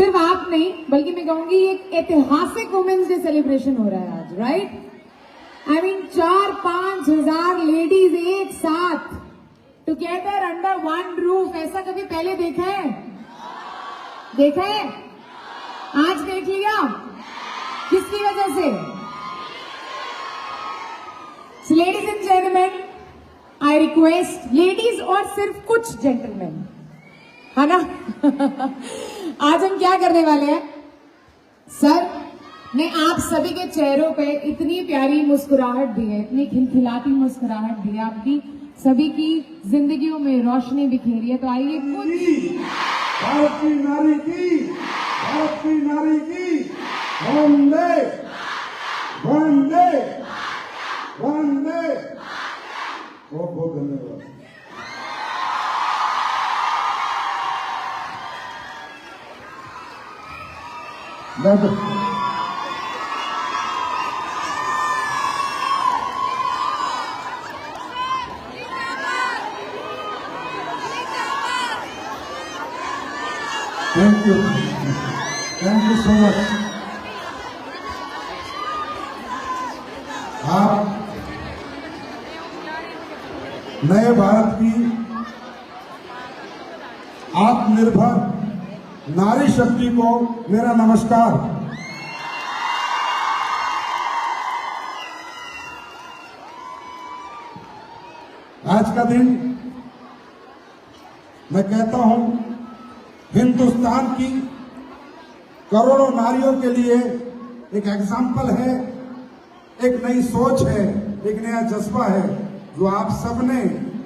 सिर्फ आप नहीं बल्कि मैं कहूंगी एक ऐतिहासिक वुमेन्स डे सेलिब्रेशन हो रहा है आज, राइट? आई मीन 4-5 हजार लेडीज एक साथ टुगेदर अंडर वन रूफ, ऐसा कभी पहले देखा है? देखा है? आज देख लिया। किसकी वजह से? Ladies and gentleman, I request ladies और सिर्फ कुछ जेंटलमैन, है ना? आज हम क्या करने वाले हैं सर? ने आप सभी के चेहरों पे इतनी प्यारी मुस्कुराहट दी है, इतनी खिलखिलाती मुस्कुराहट दी है, आपकी सभी की जिंदगियों में रोशनी बिखेरी है। तो आइए कुछ भारत की नारी की वंदे वंदे वंदे। बहुत बहुत धन्यवाद। Thank you so much. आप नए भारत की आत्मनिर्भर नारी शक्ति को मेरा नमस्कार। आज का दिन मैं कहता हूं हिंदुस्तान की करोड़ों नारियों के लिए एक एग्जाम्पल है, एक नई सोच है, एक नया जज्बा है जो आप सबने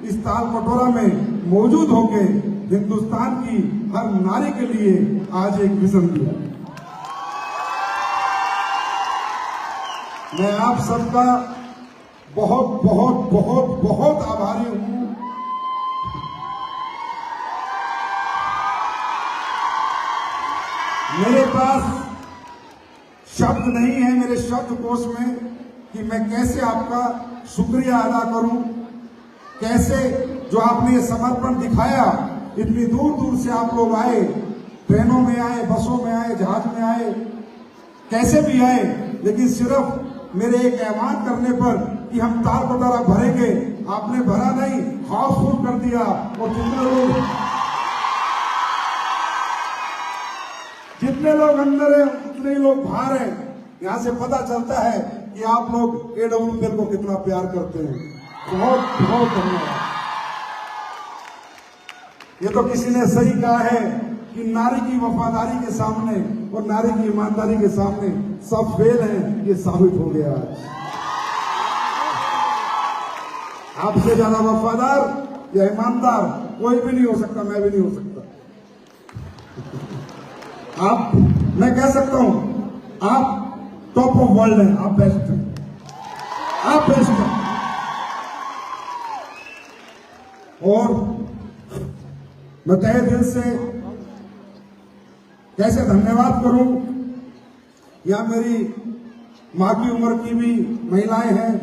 इस ताल कटोरा में मौजूद होके हिंदुस्तान की हर नारी के लिए आज एक विजन दिया। मैं आप सबका बहुत बहुत बहुत बहुत आभारी हूं। मेरे पास शब्द नहीं है मेरे शब्दकोश में कि मैं कैसे आपका शुक्रिया अदा करूं, कैसे जो आपने ये समर्पण दिखाया, इतनी दूर दूर से आप लोग आए, ट्रेनों में आए, बसों में आए, जहाज में आए, कैसे भी आए, लेकिन सिर्फ मेरे एक ऐलान करने पर कि हम ताल कटोरा भरेंगे, आपने भरा नहीं, हाउसफुल कर दिया। और जितने लोग अंदर है उतने लोग बाहर हैं। यहां से पता चलता है कि आप लोग एडब्ल्यूएल को कितना प्यार करते हैं। बहुत बहुत धन्यवाद। ये तो किसी ने सही कहा है कि नारी की वफादारी के सामने और नारी की ईमानदारी के सामने सब फेल हैं। ये साबित हो गया आज। आपसे ज्यादा वफादार या ईमानदार कोई भी नहीं हो सकता, मैं भी नहीं हो सकता। आप, मैं कह सकता हूं आप टॉप ऑफ वर्ल्ड हैं, आप बेस्ट हैं, आप बेस्ट हैं। और मैं तहे दिल से कैसे धन्यवाद करूं। यहां मेरी मां की उम्र की भी महिलाएं हैं,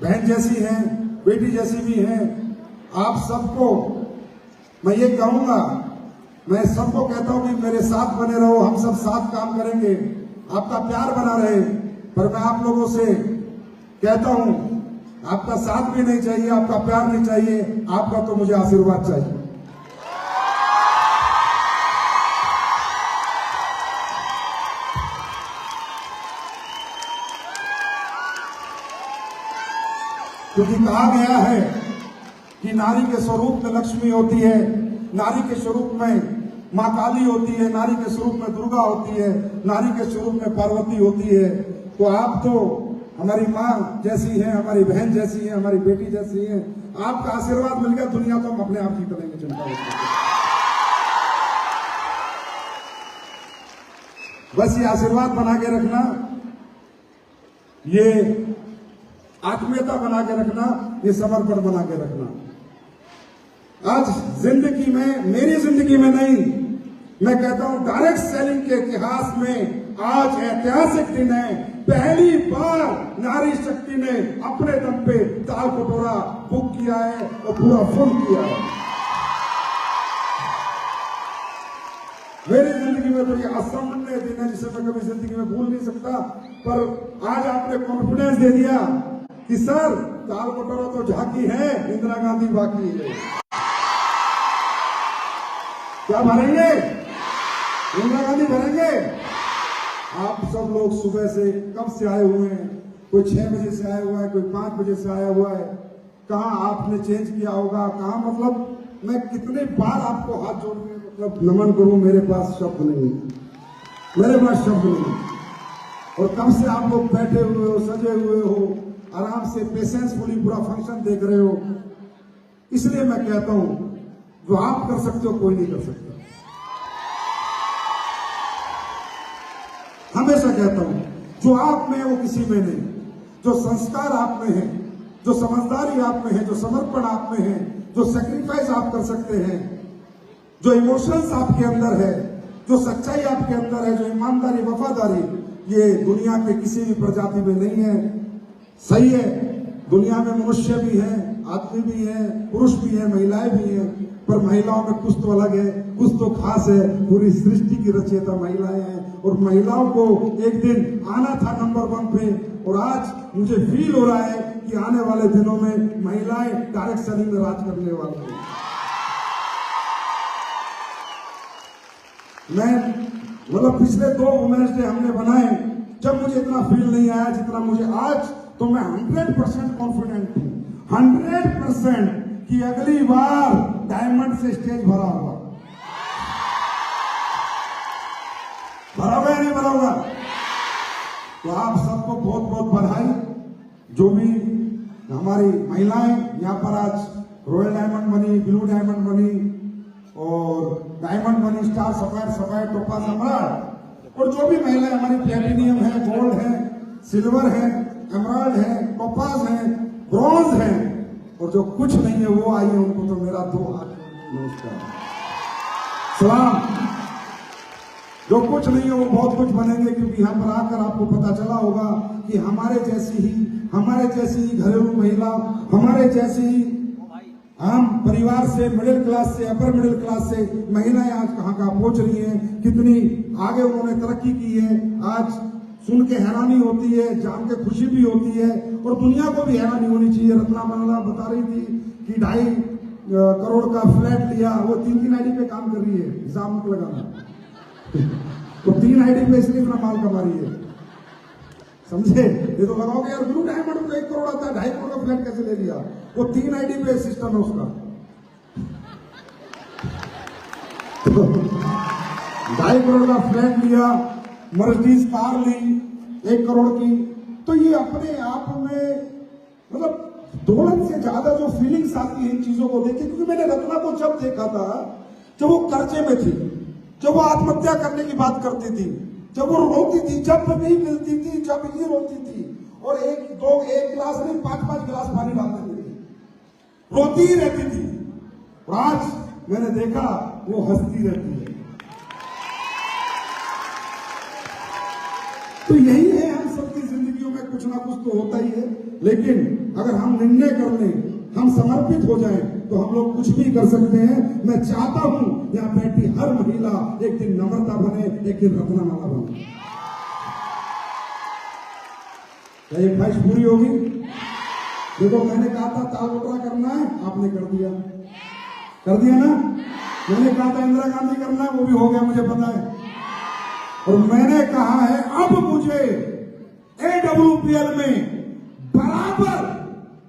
बहन जैसी हैं, बेटी जैसी भी हैं। आप सबको मैं ये कहूंगा, मैं सबको कहता हूं कि मेरे साथ बने रहो, हम सब साथ काम करेंगे, आपका प्यार बना रहे। पर मैं आप लोगों से कहता हूं, आपका साथ भी नहीं चाहिए, आपका प्यार नहीं चाहिए, आपका तो मुझे आशीर्वाद चाहिए। क्योंकि कहा गया है कि नारी के स्वरूप में लक्ष्मी होती है, नारी के स्वरूप में मां काली होती है, नारी के स्वरूप में दुर्गा होती है, नारी के स्वरूप में पार्वती होती है। तो आप तो हमारी माँ जैसी हैं, हमारी बहन जैसी हैं, हमारी बेटी जैसी हैं। आपका आशीर्वाद मिल गया, दुनिया तो हम अपने आप जीत लेंगे। चिंता बस ये आशीर्वाद बना के रखना, ये आत्मीयता बना के रखना, ये समर्पण बना के रखना। आज जिंदगी में, मेरी जिंदगी में नहीं, मैं कहता हूं डायरेक्ट सेलिंग के इतिहास में आज ऐतिहासिक दिन है। पहली बार नारी शक्ति ने अपने दम पे ताल कटोरा बुक किया है और पूरा फुल किया है। मेरी जिंदगी में तो ये असामान्य दिन है जिसे मैं कभी जिंदगी में भूल नहीं सकता। पर आज आपने कॉन्फिडेंस दे दिया कि सर दाल कटोरा तो झांकी है, इंदिरा गांधी बाकी है। क्या भरेंगे? इंदिरा गांधी भरेंगे। आप सब लोग सुबह से कब से आए हुए हैं? कोई 6 बजे से आया हुआ है, कोई 5 बजे से आया हुआ है। कहाँ आपने चेंज किया होगा, कहाँ मतलब मैं कितने बार आपको हाथ जोड़ के मतलब नमन करूं, मेरे पास शब्द नहीं, मेरे पास शब्द नहीं। और कब से आप लोग बैठे हुए हो, सजे हुए हो, आराम से पेशेंसफुली पूरा फंक्शन देख रहे हो। इसलिए मैं कहता हूं जो आप कर सकते हो कोई नहीं कर सकता। हमेशा कहता हूं जो आप में है वो किसी में नहीं। जो संस्कार आप में है, जो समझदारी आप में है, जो समर्पण आप में है, जो सेक्रीफाइस आप कर सकते हैं, जो इमोशंस आपके अंदर है, जो सच्चाई आपके अंदर है, जो ईमानदारी वफादारी, ये दुनिया के किसी भी प्रजाति में नहीं है। सही है, दुनिया में मनुष्य भी है, आदमी भी है, पुरुष भी है, महिलाएं भी हैं, पर महिलाओं में कुछ तो अलग है, कुछ तो खास है। पूरी सृष्टि की रचयिता महिलाएं हैं और महिलाओं को एक दिन आना था नंबर 1 पे। और आज मुझे फील हो रहा है कि आने वाले दिनों में महिलाएं डायरेक्ट सेलिंग में राज करने वाली हैं। मैं मतलब पिछले 2 वुमेन्स डे हमने बनाए, जब मुझे इतना फील नहीं आया जितना मुझे आज, तो मैं 100% कॉन्फिडेंट हूं, 100% कि अगली बार डायमंड से स्टेज भरा होगा। भरा होगा या नहीं भरा होगा? तो आप सबको बहुत बहुत बधाई। जो भी हमारी महिलाएं यहाँ पर आज रॉयल डायमंड बनी, ब्लू डायमंड बनी और डायमंड बनी, star, sapphire, sapphire, topaz, emerald, और जो भी महिलाएं हमारी प्लेटिनियम है, गोल्ड है, सिल्वर है, एमराल्ड है, टोपाज है, ब्रॉन्ज है, और जो कुछ नहीं है वो आई है, उनको तो मेरा 2 हाथ नमस्कार सलाम। जो कुछ नहीं है वो बहुत कुछ बनेंगे, क्योंकि यहाँ पर आकर आपको पता चला होगा कि हमारे जैसी ही घरेलू महिला, हमारे जैसी ही हम परिवार से, मिडिल क्लास से, अपर मिडिल क्लास से महिलाएं आज कहाँ पहुंच रही हैं, कितनी आगे उन्होंने तरक्की की है। आज सुन के हैरानी होती है, जान के खुशी भी होती है, और दुनिया को भी हैरानी होनी चाहिए। रत्ना बनला बता रही थी कि 2.5 करोड़ का फ्लैट लिया, वो 3 आईडी पे काम कर रही है, हिसाब मत लगाना। तो 3 आईडी पे इसलिए इतना माल कमा रही है, समझे? ये तो लगाओगे यार, ब्लू डायमंड को 1 करोड़ आता है, 2.5 करोड़ का फ्लैट कैसे ले लिया? वो 3 आईडी पे सिस्टम है उसका। 2.5 करोड़ का फ्लैट लिया, मर्सिडीज कार ली 1 करोड़ की। तो ये अपने आप में मतलब दौलत से ज्यादा जो फीलिंग्स आती है इन चीजों को देख के, क्योंकि मैंने रत्ना को जब देखा था, जब वो कर्जे में थी, जब वो आत्महत्या करने की बात करती थी, जब वो रोती थी, जब नहीं मिलती थी, जब ये रोती थी, और 1 गिलास नहीं 5 गिलास पानी डाल देती थी, रोती ही रहती थी। और आज मैंने देखा वो हंसती रहती है। तो यही है, हम सबकी जिंदगियों में कुछ ना कुछ तो होता ही है, लेकिन अगर हम निर्णय कर लें, हम समर्पित हो जाएं, तो हम लोग कुछ भी कर सकते हैं। मैं चाहता हूं यहाँ बैठी हर महिला एक दिन नम्रता बने, एक दिन रत्नमाला बने। क्या ये ख्वाहिश पूरी होगी? देखो, मैंने कहा था ताल बटोरा करना है, आपने कर दिया ना। मैंने कहा था इंदिरा गांधी करना है, वो भी हो गया, मुझे पता है। और मैंने कहा है अब मुझे AWPL में बराबर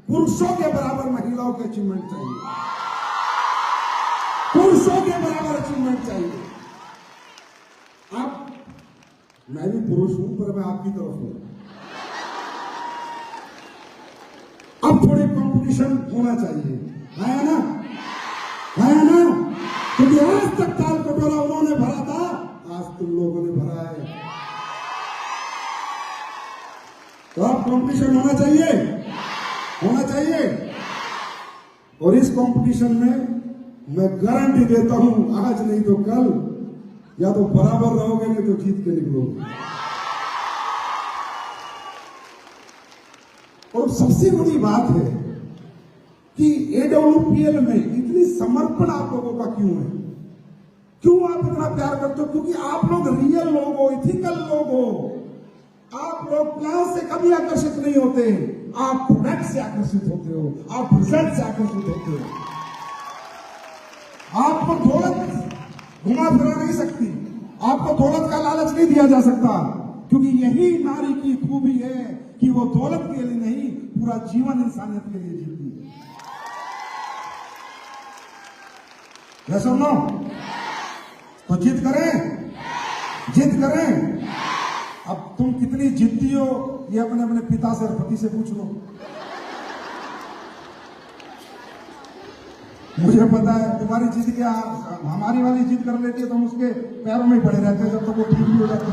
पुरुषों के बराबर महिलाओं के अचीवमेंट चाहिए, पुरुषों के बराबर अचीवमेंट चाहिए। अब मैं भी पुरुष हूं, पर मैं आपकी तरफ हूं। अब थोड़ी कंपटीशन होना चाहिए, है ना? क्योंकि आज तक ताल कटोरा उन्होंने भरा था, आज तुम लोगों ने भरा है। तो अब कंपटीशन होना चाहिए। और इस कंपटीशन में मैं गारंटी देता हूं, आज नहीं तो कल या तो बराबर रहोगे, नहीं तो जीत के निकलोगे। और सबसे बड़ी बात है कि AWPL में इतनी समर्पण आप लोगों का क्यों है? क्यों आप इतना प्यार करते हो? क्योंकि आप लोग रियल लोग हो, इथिकल लोग हो। आप लोग प्लान से कभी आकर्षित नहीं होते, आप प्रोडक्ट से आकर्षित होते हो, आप रिजल्ट से आकर्षित होते हो। आपको दौलत घुमा फिरा नहीं सकती, आपको दौलत का लालच नहीं दिया जा सकता, क्योंकि यही नारी की खूबी है कि वो दौलत के लिए नहीं, पूरा जीवन इंसानियत के लिए जीती है। क्या सुनो? तो जिद करें, जिद करें। अब तुम कितनी जिद्दी हो ये अपने अपने पिता से और पति से पूछ लो। मुझे पता है तुम्हारी जिद क्या, हमारी वाली जिद कर लेती है तो हम उसके पैरों में पड़े रहते हैं जब तक वो ठीक नहीं हो जाती।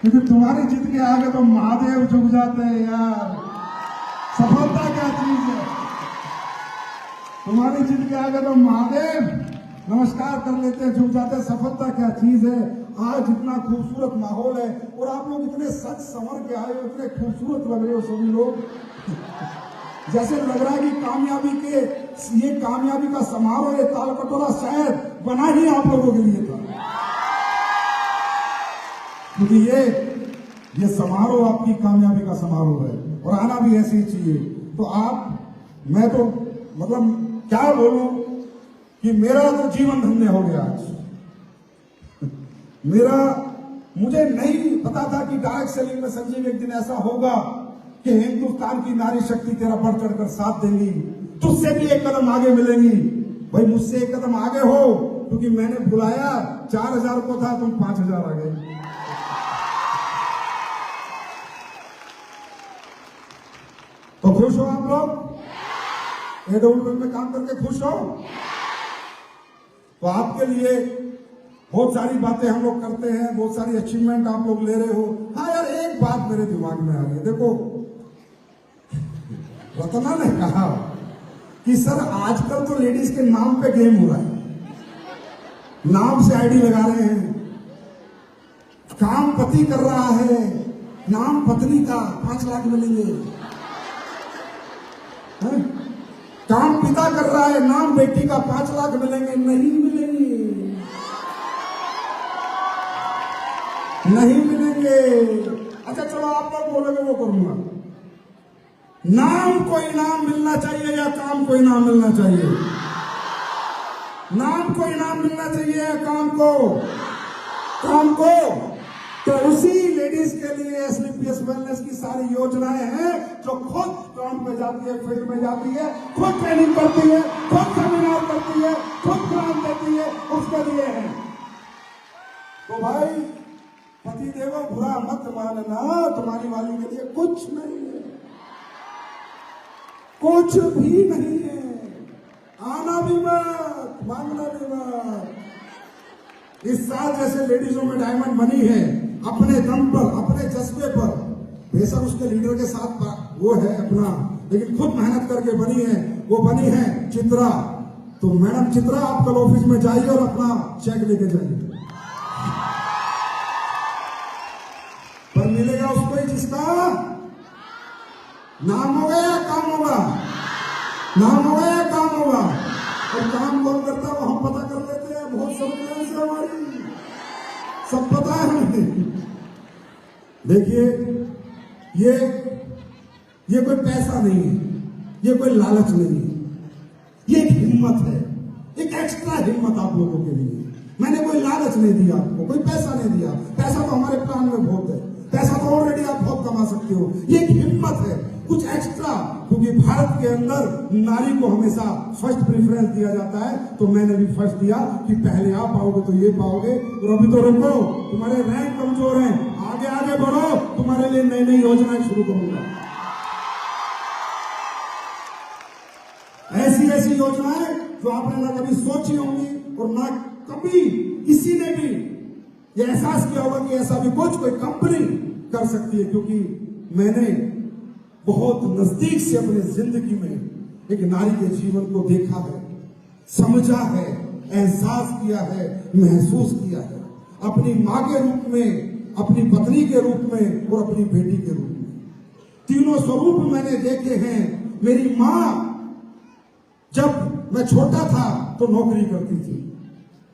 क्योंकि तुम्हारी जिद के आगे तो महादेव झुक जाते हैं यार। सफलता क्या चीज है? तुम्हारी जिद के आगे तो महादेव नमस्कार कर लेते हैं, झुक जाते हैं। सफलता क्या चीज है? आज इतना खूबसूरत माहौल है और आप लोग इतने सच संवर के आए हो, इतने खूबसूरत लग रहे हो सभी लोग। जैसे लग रहा है कि कामयाबी के ये कामयाबी का समारोह, ये ताल कटोरा शायद बना ही आप लोगों के लिए था, क्योंकि ये समारोह आपकी कामयाबी का समारोह है और आना भी ऐसे ही चाहिए। तो आप, मैं तो मतलब क्या बोलूं कि मेरा तो जीवन धन्य हो गया आज। मुझे नहीं पता था कि डायरेक्ट सेलिंग में संजीव एक दिन ऐसा होगा कि हिंदुस्तान की नारी शक्ति तेरा बढ़ चढ़कर साथ देंगी, तुझसे भी एक कदम आगे मिलेंगी। भाई मुझसे एक कदम आगे हो, क्योंकि मैंने बुलाया 4000 को था, तुम 5000 आ गए। तो खुश हो आप लोग? एडोल में काम करके खुश हो? तो आपके लिए बहुत सारी बातें हम लोग करते हैं, बहुत सारी अचीवमेंट आप लोग ले रहे हो। हाँ यार, एक बात मेरे दिमाग में आ रही है। देखो, रतना ने कहा कि सर आजकल तो लेडीज के नाम पे गेम हो रहा है, नाम से आईडी लगा रहे हैं, काम पति कर रहा है, नाम पत्नी का 5 लाख मिलेंगे, काम पिता कर रहा है, नाम बेटी का 5 लाख मिलेंगे। नहीं मिलेंगे, नहीं मिलेंगे। अच्छा चलो, आप लोग बोलोगे वो करूंगा। नाम को इनाम मिलना चाहिए या काम को इनाम मिलना चाहिए? नाम को इनाम मिलना चाहिए या काम को? काम को। तो उसी लेडीज के लिए एसलीपीएस वेलनेस की सारी योजनाएं हैं, जो खुद ग्राउंड पे जाती है, फील्ड में जाती है, खुद ट्रेनिंग करती है, खुद सेमिनार करती है, खुद ग्रांट देती है, उसके लिए है। तो भाई पति देवो बुरा मत मानना, तुम्हारी वाली के लिए कुछ नहीं है, कुछ भी नहीं है। आना भी मत, मांगना भी मत। इस साल जैसे लेडीजों में डायमंड बनी है, अपने दम पर, अपने जज्बे पर, बेशक उसके लीडर के साथ वो है अपना, लेकिन खुद मेहनत करके बनी है। वो बनी है चित्रा। तो मैडम चित्रा, आप कल ऑफिस में जाइए और अपना चेक लेके जाइए, पर मिलेगा उसको ही जिसका नाम होगा या काम होगा? नाम होगा या काम होगा? और काम कौन करता है वो हम पता कर लेते हैं, बहुत सर्विलेंस है हमारी, सब पता है हमें। देखिए, ये कोई पैसा नहीं है, ये कोई लालच नहीं है, ये एक हिम्मत है, एक एक्स्ट्रा हिम्मत आप लोगों के लिए। मैंने कोई लालच नहीं दिया आपको, कोई पैसा नहीं दिया। पैसा तो हमारे प्लान में बहुत है, पैसा तो ऑलरेडी आप बहुत कमा सकते हो। ये एक हिम्मत है, कुछ एक्स्ट्रा, क्योंकि भारत के अंदर नारी को हमेशा फर्स्ट प्रेफरेंस दिया जाता है। तो मैंने भी फर्स्ट दिया कि पहले आप पाओगे तो ये पाओगे। और अभी तो रुको, तुम्हारे रैंक कमजोर हैं, आगे आगे बढ़ो, तुम्हारे लिए नई नई योजनाएं शुरू करूंगा। ऐसी ऐसी योजनाएं जो आपने ना कभी सोची होंगी और ना कभी किसी ने भी ये एहसास किया होगा कि ऐसा भी कुछ कोई कंपनी कर सकती है। क्योंकि मैंने बहुत नजदीक से अपनी जिंदगी में एक नारी के जीवन को देखा है, समझा है, एहसास किया है, महसूस किया है, अपनी मां के रूप में, अपनी पत्नी के रूप में और अपनी बेटी के रूप में। तीनों स्वरूप मैंने देखे हैं। मेरी मां जब मैं छोटा था तो नौकरी करती थी,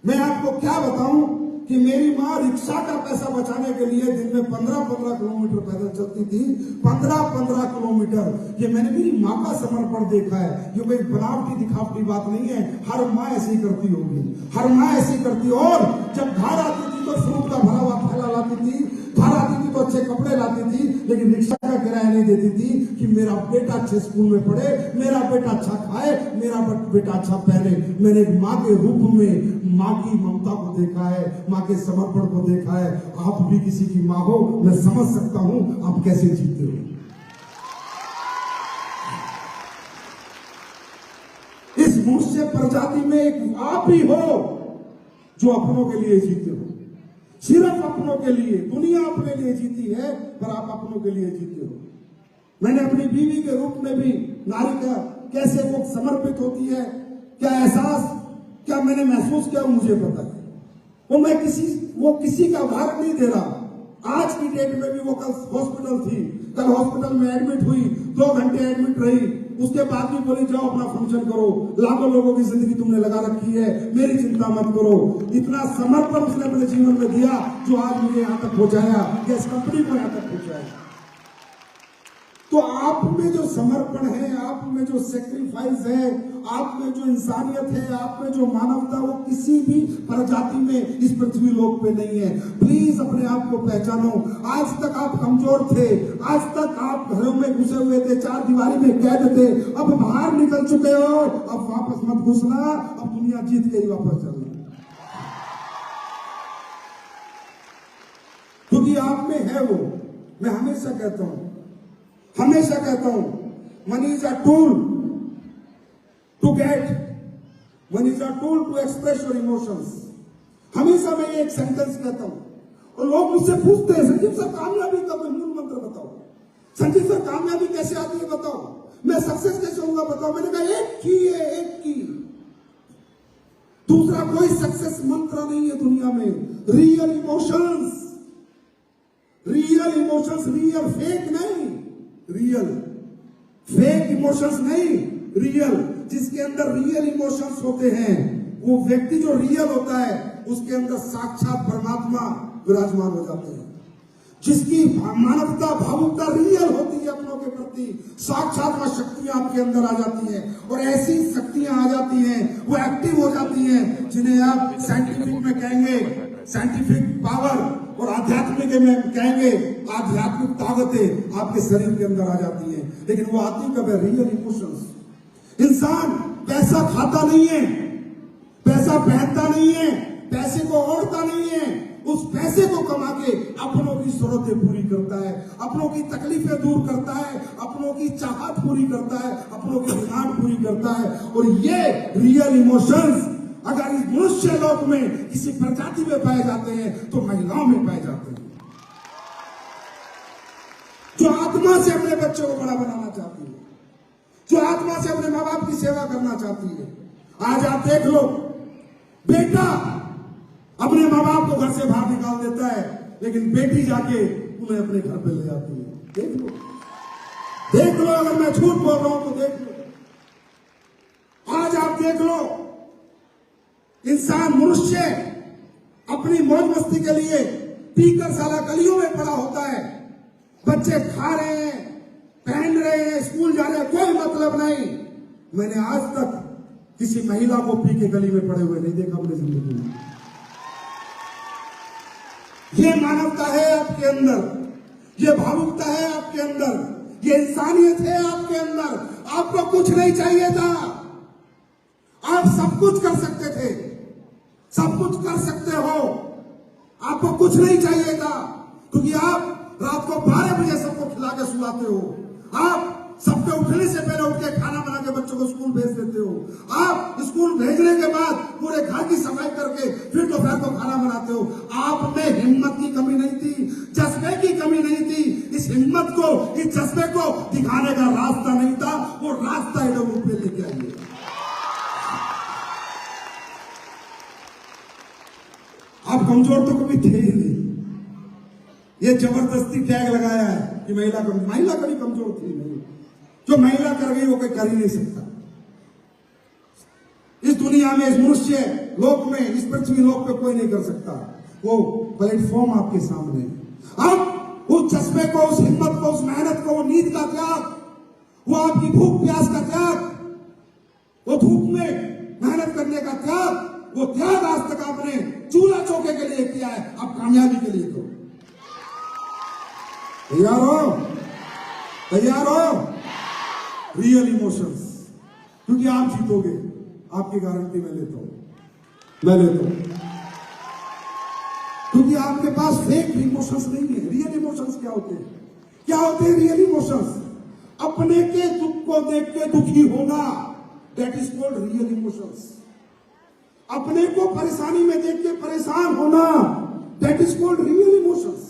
मैं आपको क्या बताऊं कि मेरी माँ रिक्शा का पैसा बचाने के लिए दिन में 15-15 किलोमीटर पैदल चलती थी। 15-15 किलोमीटर। ये मैंने मेरी माँ का समर्पण देखा है। ये कोई बनावटी दिखावटी बात नहीं है। हर माँ ऐसी ही करती होगी, हर माँ ऐसी करती। और जब घर आती थी तो फ्रूट का भरा हुआ थैला लाती थी, घर आती थी तो अच्छे कपड़े लाती थी, लेकिन रिक्शा का किराया नहीं देती थी कि मेरा बेटा अच्छे स्कूल में पढ़े, मेरा बेटा अच्छा खाए, मेरा बेटा अच्छा पहने। मैंने एक माँ के रूप में माँ की ममता को देखा है, माँ के समर्पण को देखा है। आप भी किसी की माँ हो, मैं समझ सकता हूं आप कैसे जीते हो। इस मनुष्य प्रजाति में एक आप ही हो जो अपनों के लिए जीते हो, सिर्फ अपनों के लिए। दुनिया अपने लिए जीती है, पर आप अपनों के लिए जीते हो। मैंने अपनी बीवी के रूप में भी नारी का कैसे वो समर्पित होती है, क्या एहसास, क्या मैंने महसूस किया, मुझे पता है। वो किसी का भार नहीं दे रहा। आज की डेट में भी वो कल हॉस्पिटल थी, कल हॉस्पिटल में एडमिट हुई, 2 घंटे एडमिट रही, उसके बाद भी बोली जाओ अपना फंक्शन करो, लाखों लोगों की जिंदगी तुमने लगा रखी है, मेरी चिंता मत करो। इतना समर्पण उसने अपने जीवन में दिया जो आज मुझे यहां तक पहुंचाया, इस कंपनी को यहां तक पहुंचाया। तो आप में जो समर्पण है, आप में जो सेक्रीफाइस है, आप में जो इंसानियत है, आप में जो मानवता, वो किसी भी प्रजाति में इस पृथ्वी लोक पे नहीं है। प्लीज अपने आप को पहचानो। आज तक आप कमजोर थे, आज तक आप घरों में घुसे हुए थे, 4 दीवारी में कैद थे, अब बाहर निकल चुके हो। अब वापस मत घुसना, अब दुनिया जीत के ही वापस चलना, क्योंकि आप में है वो। मैं हमेशा कहता हूं money is a tool to get, money is a tool to express your emotions. हमेशा मैं ये एक सेंटेंस कहता हूं, और लोग मुझसे पूछते हैं संजीव सर कामयाबी का कोई मूल मंत्र बताओ, संजीव सर कामयाबी कैसे आती है बताओ, मैं सक्सेस कैसे होऊंगा बताओ। मैंने कहा एक की है, एक की, दूसरा कोई सक्सेस मंत्र नहीं है दुनिया में। रियल इमोशंस, रियल फेक नहीं, रियल फेक इमोशंस नहीं, रियल। जिसके अंदर रियल इमोशंस होते हैं, वो व्यक्ति जो रियल होता है, उसके अंदर साक्षात परमात्मा विराजमान हो जाते हैं। जिसकी मानवता, भावुकता रियल होती है अपनों के प्रति, साक्षात वह शक्तियां आपके अंदर आ जाती हैं, और ऐसी शक्तियां आ जाती हैं, वो एक्टिव हो जाती हैं, जिन्हें आप साइंटिफिक में कहेंगे साइंटिफिक पावर, और आध्यात्मिक में कहेंगे आध्यात्मिक ताकतें आपके शरीर के अंदर आ जाती हैं। लेकिन वो आती कब है? Real emotions. इंसान पैसा खाता नहीं है, पैसा पहनता नहीं है, पैसे को ओढ़ता नहीं है, उस पैसे को कमा के अपनों की जरूरतें पूरी करता है, अपनों की तकलीफें दूर करता है, अपनों की चाहत पूरी करता है, अपनों की डिमांड पूरी करता है। और ये रियल इमोशंस अगर इस मनुष्य लोक में किसी प्रजाति में पाए जाते हैं तो महिलाओं में पाए जाते हैं, जो आत्मा से अपने बच्चों को बड़ा बनाना चाहती है, जो आत्मा से अपने माँ बाप की सेवा करना चाहती है। आज आप देख लो, बेटा अपने माँ बाप को घर से बाहर निकाल देता है, लेकिन बेटी जाके उन्हें अपने घर पे ले आती है। देख लो, अगर मैं झूठ बोल रहा हूं तो देख लो। आज आप देख लो, इंसान, मनुष्य अपनी मौज मस्ती के लिए पीकरशाला गलियों में पड़ा होता है। बच्चे खा रहे हैं, पहन रहे हैं, स्कूल जा रहे हैं, कोई मतलब नहीं। मैंने आज तक किसी महिला को पी के गली में पड़े हुए नहीं देखा अपनी जिंदगी में। ये मानवता है आपके अंदर, ये भावुकता है आपके अंदर, ये इंसानियत है आपके अंदर। आपको कुछ नहीं चाहिए था, आप सब कुछ कर सकते थे, सब कुछ कर सकते हो। आपको कुछ नहीं चाहिए था, क्योंकि आप रात को 12 बजे सबको खिला के सुलाते हो, आप सबके उठने से पहले उठ के खाना बना के बच्चों को स्कूल भेज देते हो, आप स्कूल भेजने के बाद पूरे घर की सफाई करके फिर दोपहर को खाना बनाते हो। आप में हिम्मत की कमी नहीं थी, जज्बे की कमी नहीं थी। इस हिम्मत को, इस जज्बे को दिखाने का रास्ता नहीं था, वो रास्ता एडब्ल्यू पे लेके आइए। आप कमजोर तो कभी थे ही नहीं, ये जबरदस्ती टैग लगाया है कि महिला कभी कमजोर थी नहीं। जो महिला कर गई वो कोई कर ही नहीं सकता। इस दुनिया में, इस मनुष्य लोक में, इस पृथ्वी लोक पे कोई नहीं कर सकता। वो प्लेटफॉर्म आपके सामने है। अब उस जज्बे को, उस हिम्मत को, उस मेहनत को, वो नींद का त्याग, वो आपकी भूख प्यास का त्याग, वो धूप में मेहनत करने का त्याग, वो त्याग आज तक आपने चूल्हा चौके के लिए किया है, अब कामयाबी के लिए करो। तैयार हो? तैयार हो? रियल इमोशंस, क्योंकि आप जीतोगे, आपकी गारंटी मैं लेता हूं, मैं लेता हूं, क्योंकि आपके पास फेक इमोशंस नहीं है। रियल इमोशंस क्या होते हैं? क्या होते हैं रियल इमोशंस? अपने के दुख को देख के दुखी होना, that is called real emotions. अपने को परेशानी में देख के परेशान होना, that is called real emotions.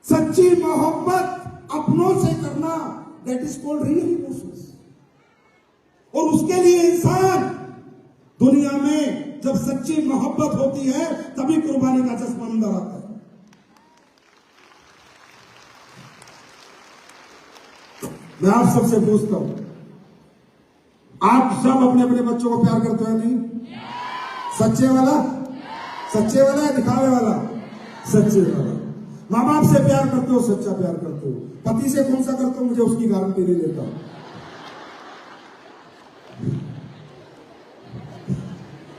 सच्ची मोहब्बत अपनों से करना, that is called real emotions. और उसके लिए इंसान दुनिया में जब सच्ची मोहब्बत होती है तभी कुर्बानी का जज्बा अंदर आता है। मैं आप सबसे पूछता हूं, आप सब अपने अपने बच्चों को प्यार करते हो नहीं? सच्चे वाला? सच्चे वाला या दिखावे वाला? सच्चे वाला। माँ बाप से प्यार करते हो, सच्चा प्यार करते हो। पति से कौन सा करते हो, मुझे उसकी गारंटी नहीं लेता।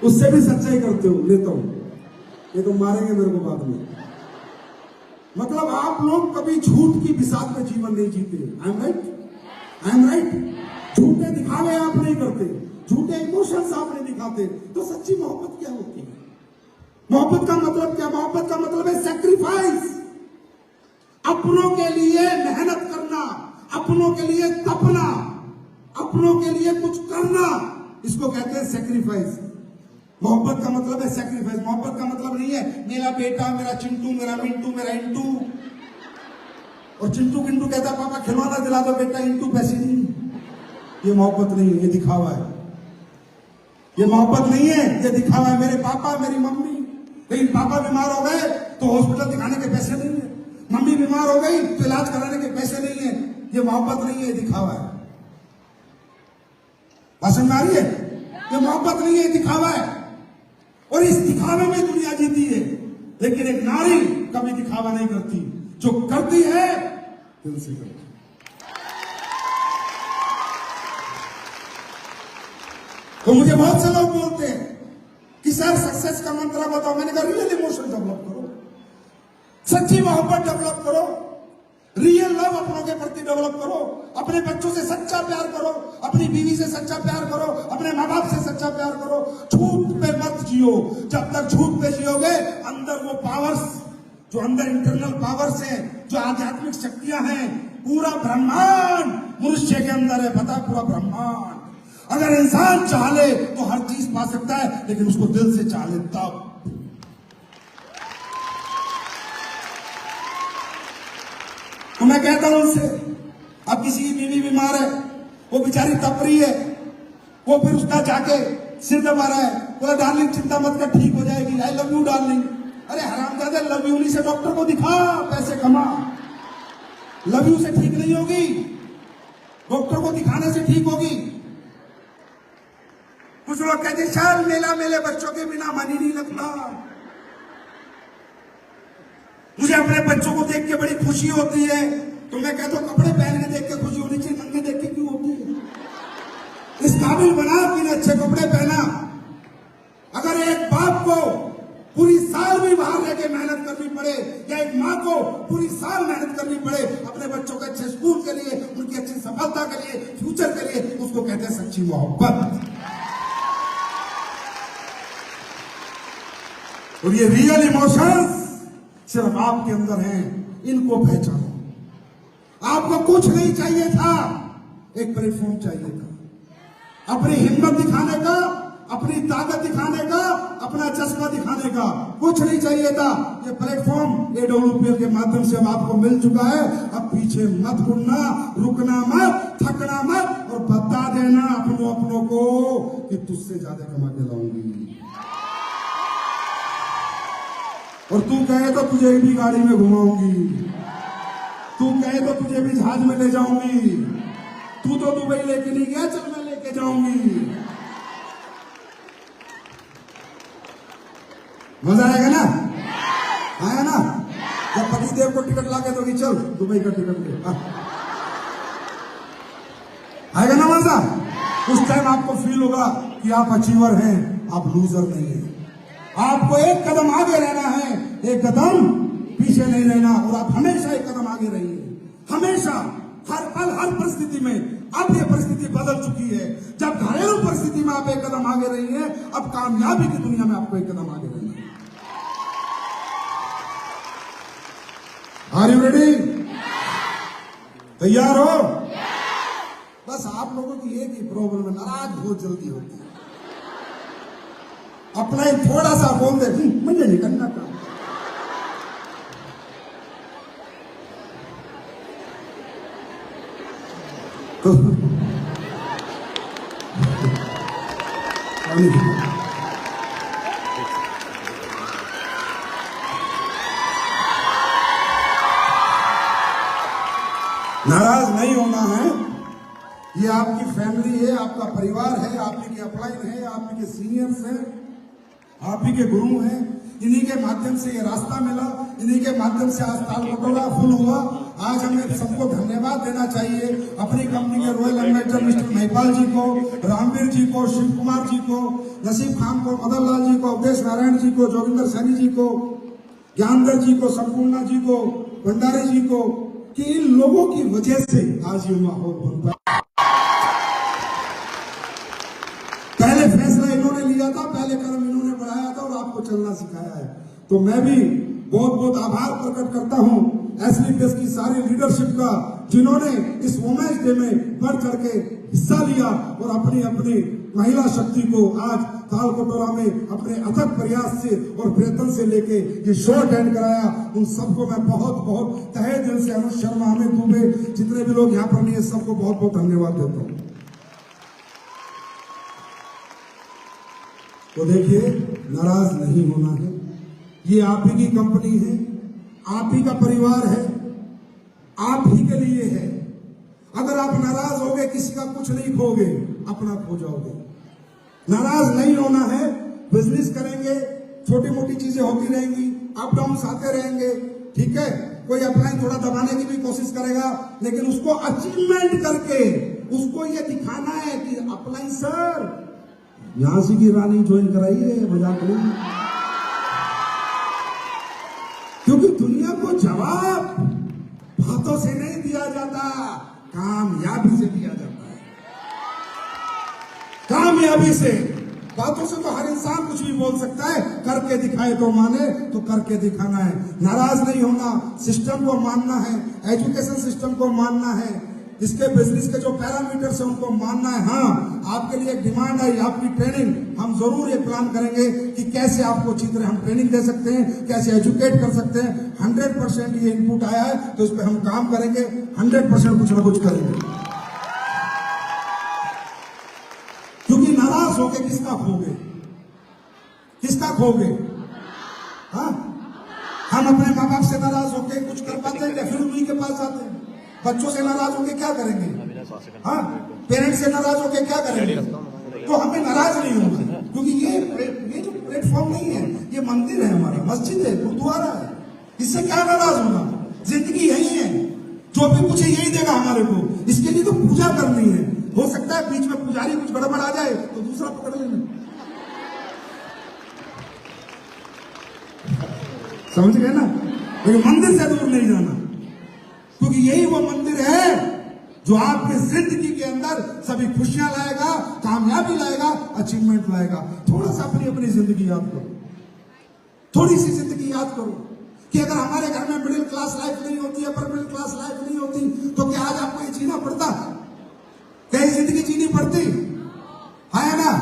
उससे भी सच्चाई करते हो, लेता हूं। ये तो मारेंगे मेरे को बाद में। मतलब आप लोग कभी झूठ की बिसात में जीवन नहीं जीते। I am right? I am right? झूठे दिखावे आप नहीं करते, झूठे इमोशंस आप नहीं दिखाते, तो सच्ची मोहब्बत क्या होती है? मोहब्बत का मतलब क्या? मोहब्बत का मतलब है सैक्रिफाइस। अपनों के लिए मेहनत करना, अपनों के लिए तपना, अपनों के लिए कुछ करना, इसको कहते हैं सैक्रिफाइस। मोहब्बत का मतलब है सैक्रिफाइस। मोहब्बत का मतलब नहीं है मेरा बेटा, मेरा चिंटू, मेरा मिंटू, मेरा इंटू, और चिंटू किंटू कहता पापा खिलौना दिला दो बेटा, इंटू पैसे नहीं। ये मोहब्बत नहीं है, ये दिखावा है। ये मोहब्बत नहीं है, ये दिखावा है। मेरे पापा, मेरी मम्मी, लेकिन पापा बीमार हो गए तो हॉस्पिटल दिखाने के पैसे नहीं है, मम्मी बीमार हो गई तो इलाज कराने के पैसे नहीं है। ये मोहब्बत नहीं है, ये दिखावा है। भाषण में आ रही है? ये मोहब्बत नहीं है, ये दिखावा है। और इस दिखावे में दुनिया जीती है। लेकिन एक नारी कभी दिखावा नहीं करती, जो करती है दिल से करती। तो मुझे बहुत से लोग बोलते हैं कि सर सक्सेस का मंत्र बताओ। मैंने कहा रियल इमोशन डेवलप करो, सच्ची मोहब्बत डेवलप करो, रियल लव अपनों के प्रति डेवलप करो, अपने बच्चों से सच्चा प्यार करो, अपनी बीवी से सच्चा प्यार करो, अपने माँ बाप से सच्चा प्यार करो। झूठ पे मत जियो। जब तक झूठ पे जियोगे, अंदर वो पावर्स, जो अंदर इंटरनल पावर्स हैं, जो आध्यात्मिक शक्तियां हैं, पूरा ब्रह्मांड मनुष्य के अंदर है। पता है? पूरा ब्रह्मांड। अगर इंसान चाहे तो हर चीज पा सकता है, लेकिन उसको दिल से चाहे तब। तो मैं कहता हूं उनसे, अब किसी की बीवी बीमार है, वो बेचारी तप रही है, वो फिर उसका जाके सिर दबा रहा है, बोला डार्लिंग चिंता मत कर, ठीक हो जाएगी, आई लव यू डार्लिंग। अरे हरामजादे, लव यू से डॉक्टर को दिखा, पैसे कमा। लव यू से ठीक नहीं होगी, डॉक्टर को दिखाने से ठीक होगी। कुछ लोग कहते चल मेला मेले, बच्चों के बिना मन ही नहीं लगता। मुझे अपने बच्चों को देख के बड़ी खुशी होती है, तो मैं कहता हूं कपड़े पहन के देख के खुशी होनी चाहिए, नंगे देख के क्यों होती है? इस काबिल बना कि अच्छे कपड़े पहना। अगर एक बाप को पूरी साल भी बाहर रह के मेहनत करनी पड़े, या एक माँ को पूरी साल मेहनत करनी पड़े अपने बच्चों के अच्छे स्कूल के लिए, उनकी अच्छी सफलता के लिए, फ्यूचर के लिए, उसको कहते हैं सच्ची मोहब्बत। और ये रियल इमोशंस सिर्फ आपके अंदर हैं, इनको पहचानो। आपको कुछ नहीं चाहिए था, एक प्लेटफॉर्म चाहिए था, अपनी हिम्मत दिखाने का, अपनी ताकत दिखाने का, अपना जज्बा दिखाने का। कुछ नहीं चाहिए था। ये प्लेटफॉर्म AWPL के माध्यम से अब आपको मिल चुका है। अब पीछे मत मुड़ना, रुकना मत, थकना मत, और बता देना अपनों को कि तुझसे ज्यादा कमा के लाऊंगी। और तू कहे तो तुझे भी गाड़ी में घुमाऊंगी, तू कहे तो तुझे भी जहाज में ले जाऊंगी, तू तो दुबई लेके नहीं गया, चल मैं लेके जाऊंगी। मजा आएगा ना? आया ना? जब पति देव को टिकट लाके दोगी, चल दुबई का टिकट ले, आएगा ना मजा? उस टाइम आपको फील होगा कि आप अचीवर हैं, आप लूजर नहीं हैं। आपको एक कदम आगे रहना है, एक कदम पीछे नहीं रहना, और आप हमेशा एक कदम आगे रहिए, हमेशा, हर पल, हर परिस्थिति में। अब ये परिस्थिति बदल चुकी है, जब घरेलू परिस्थिति में आप एक कदम आगे रही हैं, अब कामयाबी की दुनिया में आपको एक कदम आगे रहना है। Are you ready? तैयार हो? बस आप लोगों की एक ही प्रॉब्लम है, नाराज बहुत जल्दी होती है। अपना ही थोड़ा सा बोल दे, मुझे नहीं करना था। नाराज नहीं होना है। ये आपकी फैमिली है, आपका परिवार है, आप ही के अपलाइन है, आप ही के सीनियर्स हैं, आप ही के गुरु हैं। इन्हीं के माध्यम से ये रास्ता मिला, इन्हीं के माध्यम से आज तालकटोरा फुल हुआ। आज हमें सबको धन्यवाद देना चाहिए, अपनी कंपनी के रॉयल एम्बेसडर मिस्टर महिपाल जी को, रामवीर जी को, शिव कुमार जी को, नसीब खान को, मदन लाल जी को, अवधेश नारायण जी को, जोगिंदर सैनी जी को, ज्ञानदर जी को, संपूर्णा जी को, भंडारी जी को, कि इन लोगों की वजह से आज ये माहौल बन पाया। पहले फैसला इन्होंने लिया था, पहले कदम इन्होंने बढ़ाया था और आपको चलना सिखाया है। तो मैं भी बहुत बहुत आभार प्रकट करता हूं एसलीपीएस की सारी लीडरशिप का, जिन्होंने इस वुमेन्स डे में बढ़ चढ़ के हिस्सा लिया और अपनी अपनी महिला शक्ति को आज तालकटोरा में अपने अथक प्रयास से और प्रयत्न से लेके ये शो अटेंड कराया। उन सबको मैं बहुत बहुत तहे दिल से, अनुज शर्मा, अमित दुबे, जितने भी लोग यहाँ पर नहीं है, सबको बहुत बहुत धन्यवाद देता हूँ। तो देखिए, नाराज नहीं होना है। ये आप ही की कंपनी है, आप ही का परिवार है, आप ही के लिए है। अगर आप नाराज होगे, किसी का कुछ नहीं खोगे, अपना खो जाओगे। नाराज नहीं होना है। बिजनेस करेंगे, छोटी मोटी चीजें होती रहेंगी, अप डाउन आते रहेंगे, ठीक है। कोई अपलाइन थोड़ा दबाने की भी कोशिश करेगा, लेकिन उसको अचीवमेंट करके उसको ये दिखाना है कि अपलाइन सर, झांसी की रानी ज्वाइन कराइए, मजाक नहीं। क्योंकि दुनिया को जवाब बातों से नहीं दिया जाता, कामयाबी से दिया जाता है। कामयाबी से, बातों से तो हर इंसान कुछ भी बोल सकता है, करके दिखाए तो माने, तो करके दिखाना है। नाराज नहीं होना, सिस्टम को मानना है, एजुकेशन सिस्टम को मानना है, इसके बिजनेस के जो पैरामीटर्स है उनको मानना है। हाँ, आपके लिए एक डिमांड है, आपकी ट्रेनिंग, हम जरूर ये प्लान करेंगे कि कैसे आपको अच्छी तरह हम ट्रेनिंग दे सकते हैं, कैसे एजुकेट कर सकते हैं। 100% ये इनपुट आया है, तो इस पर हम काम करेंगे, 100% कुछ ना कुछ करेंगे। क्योंकि नाराज होके किसका खोगे, किसका खोगे? हाँ, हम अपने माँ बाप से नाराज होके कुछ कर पाते हैं क्या? फिर उन्हीं के पास जाते हैं। बच्चों से नाराज होके क्या करेंगे? हाँ, पेरेंट्स से नाराज होके क्या करेंगे? तो हमें नाराज नहीं होना, क्योंकि ये जो प्लेटफॉर्म नहीं है, ये मंदिर है हमारा, मस्जिद है, गुरुद्वारा है। इससे क्या नाराज होना? जिंदगी यही है, जो भी कुछ है यही देगा हमारे को। इसके लिए तो पूजा करनी है। हो सकता है बीच में पुजारी कुछ गड़बड़ आ जाए तो दूसरा पकड़ लेना। समझ गए ना? लेकिन मंदिर से दूर नहीं जाना, क्योंकि यही वो मंदिर है जो आपके जिंदगी के अंदर सभी खुशियां लाएगा, कामयाबी लाएगा, अचीवमेंट लाएगा। थोड़ा सा अपनी अपनी जिंदगी याद करो, थोड़ी सी जिंदगी याद करो कि अगर हमारे घर में मिडिल क्लास लाइफ नहीं होती, अपर मिडिल क्लास लाइफ नहीं होती, तो क्या आज आपको ये जीना पड़ता? क्या जिंदगी जीनी पड़ती है ना?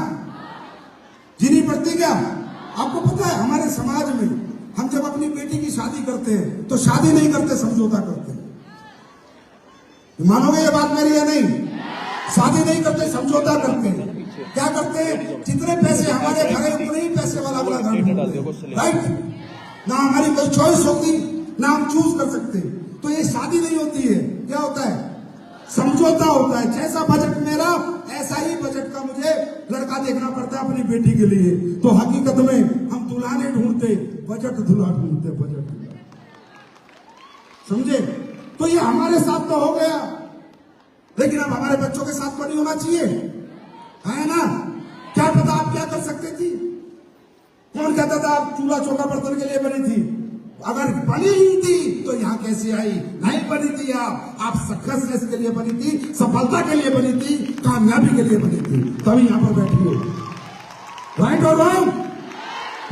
जीनी पड़ती क्या? आपको पता है, हमारे समाज में हम जब अपनी बेटी की शादी करते हैं तो शादी नहीं करते, समझौता करते हैं। मानोगे ये बात मेरी या नहीं? शादी नहीं करते, समझौता करते हैं। क्या करते हैं? जितने पैसे हमारे घर है उतने ही पैसे वाला अपना घर, राइट? ना हमारी कोई चॉइस होती, ना हम चूज कर सकते। तो ये शादी नहीं होती है, क्या होता है? समझौता होता है। जैसा बजट मेरा, ऐसा ही बजट का मुझे लड़का देखना पड़ता है अपनी बेटी के लिए। तो हकीकत में हम दुल्हने ढूंढते, बजट दूल्हा ढूंढते, बजट दूल्हा। समझे? तो ये हमारे साथ तो हो गया, लेकिन अब हमारे बच्चों के साथ तो नहीं होना चाहिए, है ना? क्या पता आप क्या कर सकते थी? कौन कहता था आप चूल्हा चौका बर्तन के लिए बनी थी? अगर बनी ही थी तो यहाँ कैसे आई? नहीं बनी थी, आप सक्सेसनेस के लिए बनी थी, सफलता के लिए बनी थी, कामयाबी के लिए बनी थी, तभी यहाँ पर बैठी हो। राइट और रॉन्ग?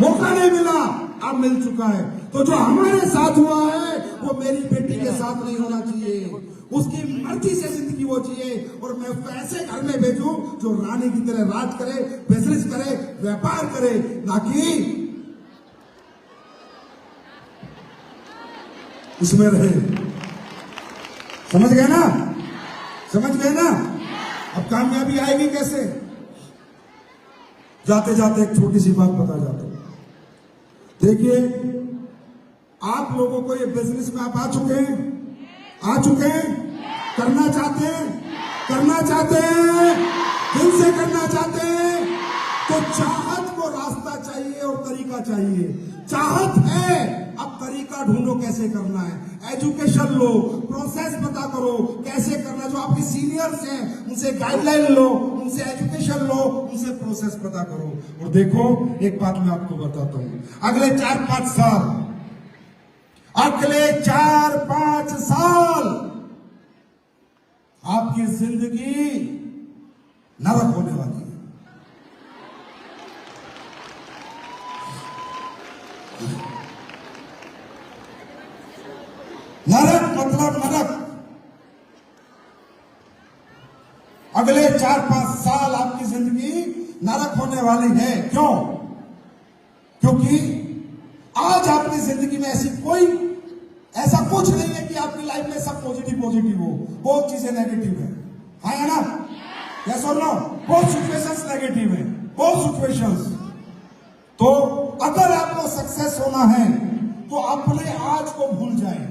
मौका नहीं मिला, अब मिल चुका है। तो जो हमारे साथ हुआ है वो मेरी बेटी के साथ नहीं होना चाहिए। उसकी मर्जी से जिंदगी वो जिए और मैं ऐसे घर में भेजूं जो रानी की तरह राज करे, बिजनेस करे, व्यापार करे, ना कि उसमें रहे। समझ गए ना? समझ गए ना? अब कामयाबी आएगी कैसे? जाते जाते एक छोटी सी बात बता जाता हूं। देखिए, आप लोगों को ये बिजनेस में आप आ चुके हैं, आ चुके हैं, करना चाहते हैं, करना चाहते हैं, दिल से करना चाहते हैं, तो चाहत को रास्ता चाहिए और तरीका चाहिए। चाहत है, अब तरीका ढूंढो कैसे करना है। एजुकेशन लो, प्रोसेस पता करो कैसे करना। जो आपके सीनियर्स हैं उनसे गाइडलाइन लो, उनसे एजुकेशन लो, उनसे प्रोसेस पता करो। और देखो, एक बात मैं आपको बताता हूं, अगले 4-5 साल, अगले 4-5 साल आपकी जिंदगी नरक होने वाली है। नरक मतलब नरक। अगले 4-5 साल आपकी जिंदगी नरक होने वाली है। क्यों? क्योंकि आज आपकी जिंदगी में ऐसा कुछ नहीं है कि आपकी लाइफ में सब पॉजिटिव हो। बहुत चीजें नेगेटिव है ना? यस और नो? बहुत सिचुएशंस नेगेटिव है, बहुत सिचुएशंस। तो अगर आपको सक्सेस होना है तो अपने आज को भूल जाएं।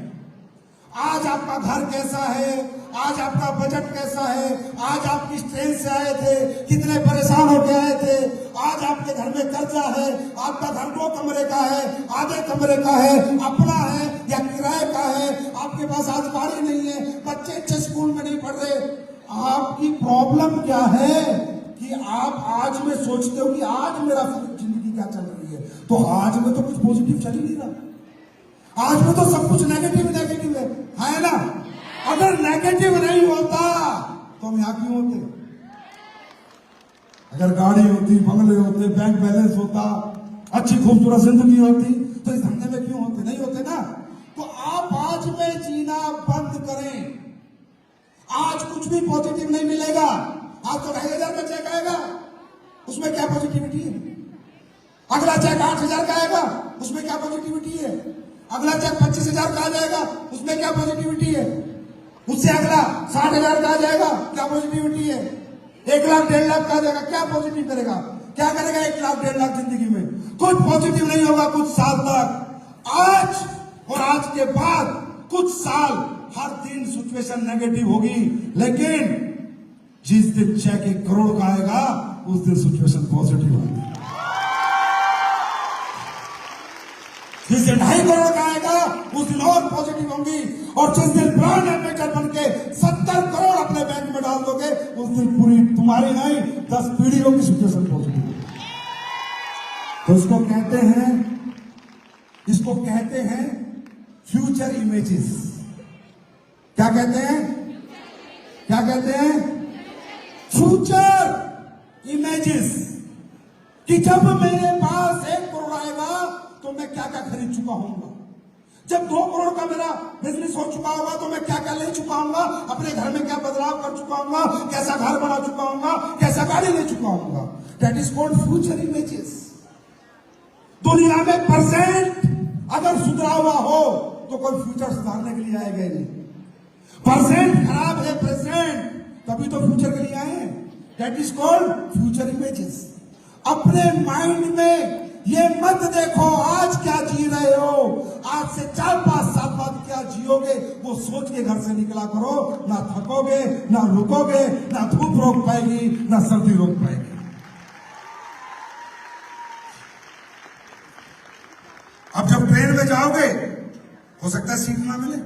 आज आपका घर कैसा है, आज आपका बजट कैसा है, आज आप किस ट्रेन से आए थे, कितने परेशान होके आए थे, आज आपके घर में कर्जा है, आपका घर 2 कमरे का है, आधे कमरे का है, अपना है या किराए का है, आपके पास आज गाड़ी नहीं है, बच्चे अच्छे स्कूल में नहीं पढ़ रहे। आपकी प्रॉब्लम क्या है कि आप आज में सोचते हो कि आज मेरा जिंदगी क्या चल रही है, तो आज में तो कुछ पॉजिटिव चल ही नहीं रहा। आज में तो सब कुछ नेगेटिव है ना? अगर नेगेटिव नहीं होता तो हम यहां क्यों होते? अगर गाड़ी होती, बंगले होते, बैंक बैलेंस होता, अच्छी खूबसूरत जिंदगी होती, तो इस धंधे में क्यों होते? नहीं होते ना। तो आप आज में जीना बंद करें। आज कुछ भी पॉजिटिव नहीं मिलेगा। आज तो 2,500 का चेक आएगा, उसमें क्या पॉजिटिविटी है? अगला चेक 8,000 का आएगा, उसमें क्या पॉजिटिविटी है? अगला चेक 25,000 का आ जाएगा, उसमें क्या पॉजिटिविटी है? उससे अगला 60,000 का आ जाएगा, क्या पॉजिटिविटी है? 1 लाख 1.5 लाख का आ जाएगा, क्या पॉजिटिव करेगा? क्या करेगा 1 लाख 1.5 लाख जिंदगी में? कुछ पॉजिटिव नहीं होगा कुछ साल तक। आज और आज के बाद कुछ साल हर दिन सिचुएशन नेगेटिव होगी, लेकिन जिस दिन चेक 1 करोड़ का आएगा उस दिन सिचुएशन पॉजिटिव होगी। जिस दिन 2.5 करोड़ का आएगा उस दिन और पॉजिटिव होंगी। और जिस दिन ब्रांड एम्बेसडर बन के 70 करोड़ अपने बैंक में डाल दोगे उस दिन पूरी तुम्हारी नहीं 10 पीढ़ियों की सिचुएशन पॉजिटिव होगी। तो इसको कहते हैं फ्यूचर इमेजेस। क्या कहते हैं? क्या कहते हैं? Future images. कि जब मेरे पास 1 करोड़ आएगा तो मैं क्या क्या खरीद चुका हूंगा, जब 2 करोड़ का मेरा बिजनेस हो चुका होगा तो मैं क्या क्या ले चुका हूंगा, अपने घर में क्या बदलाव कर चुका हूंगा, कैसा घर बना चुका हूंगा, कैसा गाड़ी ले चुका हूंगा। That is called future images. दुनिया में परसेंट अगर सुधरा हुआ हो तो कोई फ्यूचर सुधारने के लिए आएगा नहीं। परसेंट खराब है प्रेजेंट, तभी तो फ्यूचर के लिए आए हैं। That is called future images. अपने माइंड में ये मत देखो आज क्या जी रहे हो, आज से 4-5 साल बाद क्या जियोगे, वो सोच के घर से निकला करो। ना थकोगे, ना रुकोगे, ना धूप रोक पाएगी, ना सर्दी रोक पाएगी। जाओगे, हो सकता है सीट ना मिले,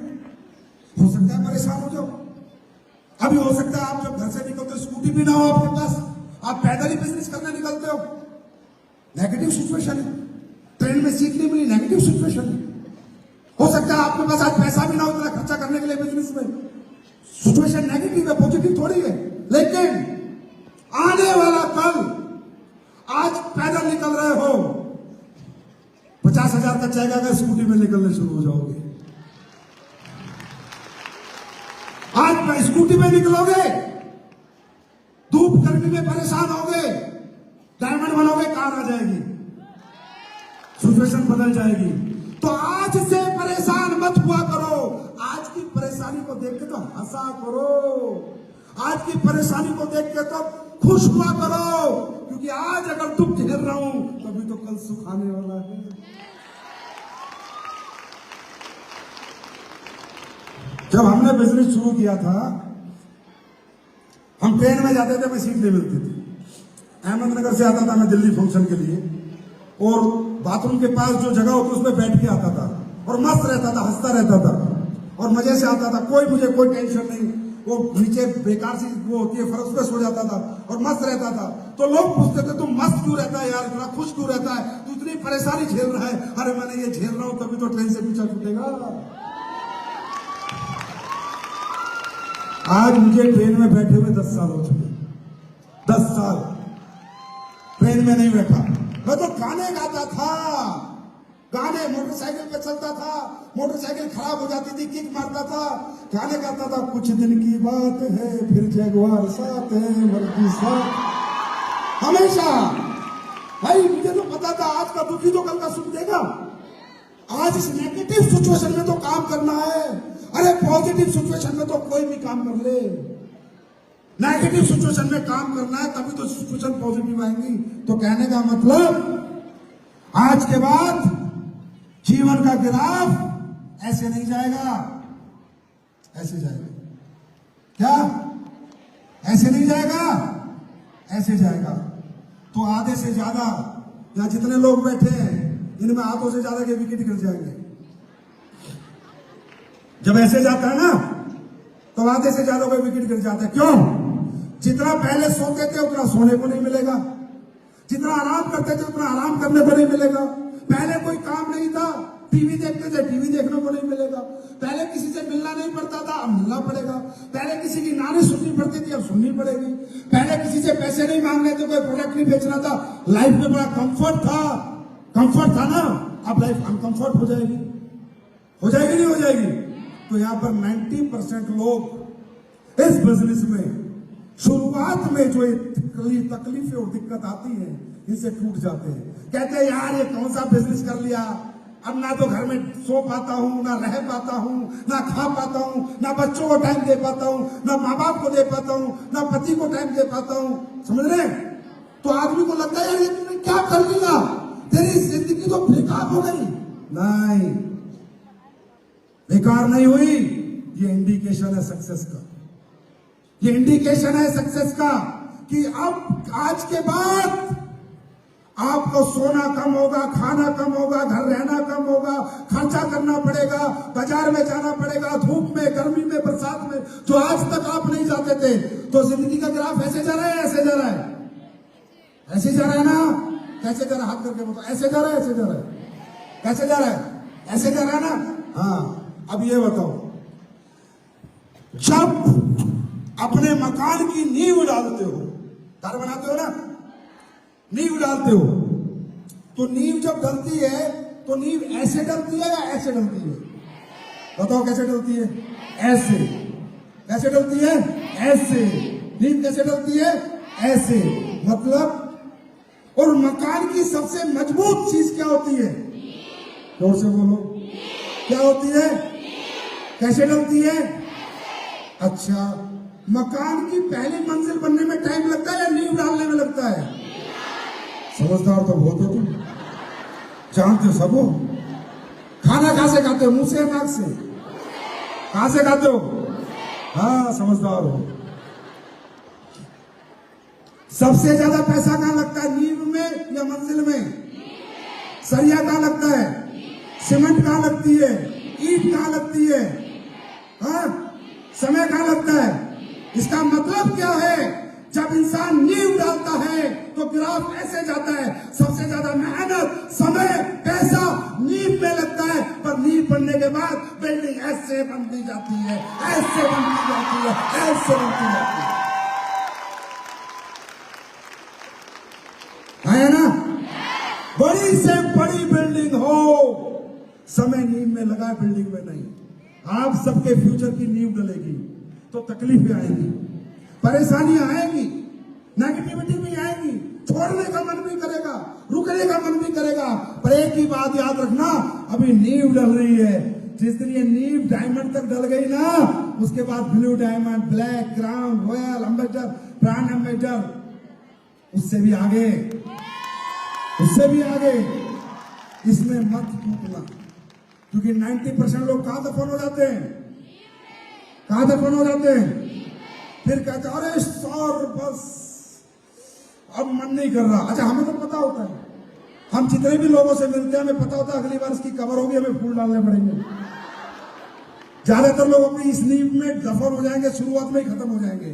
हो सकता है परेशान हो जाओ, अभी हो सकता है आप जब घर से निकलते हो स्कूटी भी ना हो आपके पास, आप पैदल ही बिजनेस करने निकलते हो, नेगेटिव सिचुएशन है। ट्रेन में सीट नहीं मिली, नेगेटिव सिचुएशन है। हो सकता है आपके पास आज पैसा भी ना हो इतना खर्चा करने के लिए बिजनेस में, सिचुएशन नेगेटिव है, पॉजिटिव थोड़ी है। लेकिन आने वाला कल, आज पैदल निकल रहे हो, 50,000 का जाएगा अगर स्कूटी में निकलने शुरू हो जाओगे। आज स्कूटी में निकलोगे, धूप गर्मी में परेशान होगे, डायमंड बनोगे, कार आ जाएगी, सिचुएशन बदल जाएगी। तो आज से परेशान मत हुआ करो, आज की परेशानी को देख के तो हंसा करो, आज की परेशानी को देख के तो खुश हुआ करो, क्योंकि आज अगर दुख झेल रहा हूं तभी तो कल सुख आने वाला है। जब हमने बिजनेस शुरू किया था, हम ट्रेन में जाते थे, हमें सीट नहीं मिलती थी। अहमदनगर से आता था मैं दिल्ली फंक्शन के लिए, और बाथरूम के पास जो जगह होती उसमें बैठ के आता था, और मस्त रहता था, हंसता रहता था, और मजे से आता था, मुझे कोई टेंशन नहीं। वो नीचे बेकार सी वो होती है फर्श पे सो जाता था और मस्त रहता था। तो लोग पूछते थे तुम मस्त क्यों रहता है यार, इतना खुश क्यों रहता है, तू इतनी परेशानी झेल रहा है। अरे मैंने ये झेल रहा हूं तभी तो ट्रेन से पीछा छूटेगा। आज मुझे ट्रेन में बैठे हुए 10 साल हो चुके, 10 साल ट्रेन में नहीं बैठा। मैं तो गाने गाता था, गाने मोटरसाइकिल पे चलता था, मोटरसाइकिल खराब हो जाती थी, किक मारता था, गाने गाता था। कुछ दिन की बात है फिर जगवार साथ है मर्दी साथ, हमेशा। भाई मुझे तो पता था आज का दुखी तो कल का सुख देगा। आज इस नेगेटिव सिचुएशन में तो काम करना है, अरे पॉजिटिव सिचुएशन में तो कोई भी काम कर ले, नेगेटिव सिचुएशन में काम करना है तभी तो सिचुएशन पॉजिटिव आएंगी। तो कहने का मतलब आज के बाद जीवन का ग्राफ ऐसे नहीं जाएगा, ऐसे जाएगा। क्या ऐसे नहीं जाएगा, ऐसे जाएगा। तो आधे से ज्यादा या जितने लोग बैठे हैं इनमें आधों से ज्यादा के विकेट गिर जाएंगे। जब ऐसे जाता है ना तो आधे से ज्यादा के विकेट गिर जाता है। क्यों? जितना पहले सोते थे उतना सोने को नहीं मिलेगा, जितना आराम करते थे उतना आराम करने को नहीं मिलेगा। पहले कोई काम नहीं था, टीवी देखते थे, टीवी देखने को नहीं मिलेगा। पहले किसी से मिलना नहीं पड़ता था, अब मिलना पड़ेगा। पहले किसी की नानी सुननी पड़ती थी, अब सुननी पड़ेगी। पहले किसी से पैसे नहीं मांगने थे, कोई प्रोडक्ट नहीं बेचना था, लाइफ में बड़ा कंफर्ट था ना। अब लाइफ अनकंफर्ट हो जाएगी, हो जाएगी नहीं हो जाएगी? तो यहाँ पर 90% लोग इस बिजनेस में शुरुआत में जो तकलीफें और दिक्कत आती है इनसे टूट जाते हैं। कहते हैं यार ये कौन सा बिजनेस कर लिया, अब ना तो घर में सो पाता हूँ, ना रह पाता हूँ, ना खा पाता हूँ, ना बच्चों को टाइम दे पाता हूँ, ना माँ बाप को दे पाता हूँ, ना पति को टाइम दे पाता हूँ। समझ रहे? तो आदमी को लगता है यार ये तूने क्या कर लिया, तेरी जिंदगी तो बेकार हो गई। नहीं, बेकार नहीं हुई, ये इंडिकेशन है सक्सेस का। ये इंडिकेशन है सक्सेस का कि अब आज के बाद आपको सोना कम होगा, खाना कम होगा, घर रहना कम होगा, खर्चा करना पड़ेगा, बाजार में जाना पड़ेगा, धूप में, गर्मी में, बरसात में, जो आज तक आप नहीं जाते थे। तो जिंदगी का ग्राफ ऐसे जा रहा है, ऐसे जा रहा है, ऐसे जा रहा है ना? कैसे जा रहा है? हाथ करके बताओ, ऐसे जा रहा है, ऐसे जा रहा है, कैसे जा रहा है? ऐसे जा रहा है ना? हाँ, अब ये बताओ, जब अपने मकान की नींव डालते हो, घर बनाते हो ना, नींव डालते हो, तो नींव जब डलती है तो नींव ऐसे डलती है या ऐसे डलती है? बताओ कैसे डलती है? ऐसे। कैसे डलती है? ऐसे। नींव कैसे डलती है? ऐसे। मतलब, और मकान की सबसे मजबूत चीज क्या होती है? जोर से बोलो, क्या होती है? कैसे डलती है? अच्छा, मकान की पहली मंजिल बनने में टाइम लगता है या नींव डालने में लगता है? समझदार तो बहुत हो तुम, जानते हो सब हो। खाना कहां से खाते हो? मुंह से, नाक से? कहां से खाते हो? हाँ, समझदार हो। सबसे ज्यादा पैसा कहां लगता है, नींव में या मंजिल में? सरिया कहां लगता है? सीमेंट कहाँ लगती है, ईंट कहाँ लगती है, हाँ, समय कहाँ लगता है। इसका मतलब क्या है, जब इंसान नींव डालता है तो ग्राफ ऐसे जाता है। सबसे ज्यादा मेहनत, समय, पैसा नींव में लगता है, पर नींव बनने के बाद बिल्डिंग ऐसे बनती जाती है, ऐसे बनती जाती है, ऐसे बनती जाती है ना। बड़ी से बड़ी बिल्डिंग हो, समय नींव में लगा, बिल्डिंग में नहीं। आप सबके फ्यूचर की नींव डलेगी तो तकलीफें आएंगी, परेशानियां आएंगी, नेगेटिविटी भी आएंगी, छोड़ने का मन भी करेगा, रुकने का मन भी करेगा। पर एक ही बात याद रखना, अभी नींव डल रही है। जिस दिन ये नींव डायमंड तक डल गई ना, उसके बाद blue diamond, black, crown, royal, ambassador, brand ambassador, उससे भी आगे, उससे भी आगे। इसमें मत टूटना, क्योंकि 90% लोग कहां दफन हो जाते हैं, कहां दफन हो जाते हैं। फिर कहते अरे सर बस अब मन नहीं कर रहा। अच्छा, हमें तो पता होता है, हम जितने भी लोगों से मिलते हैं हमें पता होता है अगली बार इसकी कवर होगी, हमें फूल डालने पड़ेंगे। ज्यादातर लोग अपनी इस नींव में दफन हो जाएंगे, शुरुआत में ही खत्म हो जाएंगे।